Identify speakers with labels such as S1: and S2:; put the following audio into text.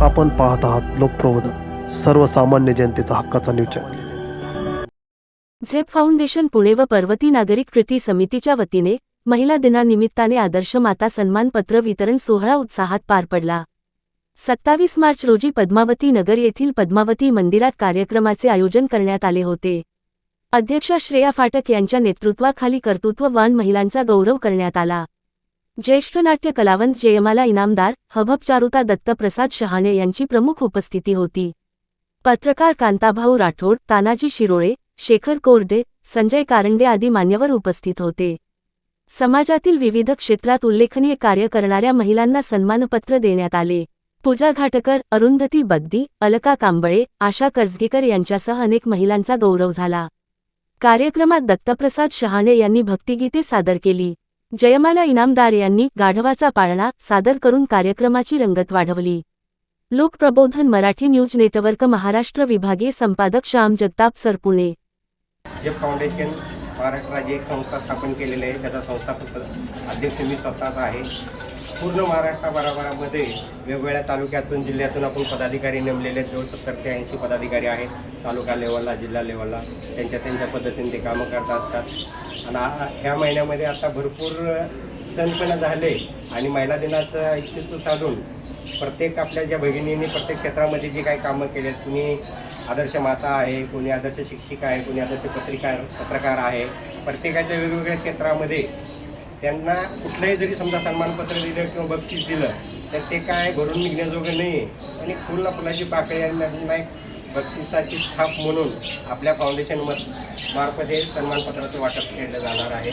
S1: आपण पाहत आहात लोकप्रबोधन, सर्वसामान्य जनतेचा हक्काचा न्यूज चॅनल।
S2: झेप फाउंडेशन पुणे व पर्वती नागरिक कृती समितीच्या वतीने महिला दिनानिमित्ताने आदर्श माता सन्मानपत्र वितरण सोहळा उत्साहात पार पडला। 27 मार्च रोजी पद्मावती नगर येथील पद्मावती मंदिरात कार्यक्रमाचे आयोजन करण्यात आले होते। अध्यक्षा श्रेया फाटक यांच्या नेतृत्वाखाली कर्तृत्ववान महिलांचा गौरव करण्यात आला। ज्येष्ठ नाट्य कलावंत जयमाला इनामदार, हबहब चारुता दत्तप्रसाद शहाणे यांची प्रमुख उपस्थिती होती। पत्रकार कांताभाऊ राठोड, तानाजी शिरोळे, शेखर कोरडे, संजय कारंडे आदी मान्यवर उपस्थित होते। समाजातील विविध क्षेत्रात उल्लेखनीय कार्य करणाऱ्या महिलांना सन्मानपत्र देण्यात आले। पूजा घाटकर, अरुंधती बद्दी, अलका कांबळे, आशा कर्जगीकर यांच्यासह अनेक महिलांचा गौरव झाला। कार्यक्रमात दत्तप्रसाद शहाणे यांनी भक्तिगीते सादर केली। जयमाला इनामदार यांनी गाढवाचा पाळणा सादर करून कार्यक्रमाची रंगत वाढवली। लोकप्रबोधन मराठी न्यूज नेटवर्क महाराष्ट्र विभागीय संपादक श्याम जगताप सर, पुणे।
S3: झेप फाउंडेशन महाराष्ट्र राज्य एक संस्था स्थापन केलेली आहे, त्याचा संस्थापक अध्यक्ष मी स्वतःच आहे। पूर्ण महाराष्ट्रामध्ये वेगवेगळ्या तालुक्यातून जिल्ह्यातून आपण पदाधिकारी नेमलेले जवळ 70 ते 80 पदाधिकारी आहेत। तालुका लेवलला, जिल्हा लेवलला त्यांच्या पद्धतीने ते कामं करत असतात। आणि ह्या महिन्यामध्ये आता भरपूर सण पण झाले आणि महिला दिनाचं औचित्य साधून प्रत्येक आपल्या ज्या भगिनींनी प्रत्येक क्षेत्रामध्ये जी काही कामं केली आहेत, कुणी आदर्श माता आहे, कोणी आदर्श शिक्षिका आहे, कोणी आदर्श पत्रकार आहे, प्रत्येकाच्या वेगवेगळ्या क्षेत्रामध्ये त्यांना कुठलंही जरी समजा सन्मानपत्र दिलं किंवा बक्षीस दिलं तर ते काय भरून निघण्याजोगं नाही आहे। आणि फुल फुलाची पाकळी आणि बक्षिसाची थाप म्हणून आपल्या फाउंडेशन मार्फत हे सन्मानपत्राचं वाटप केलं जाणार आहे।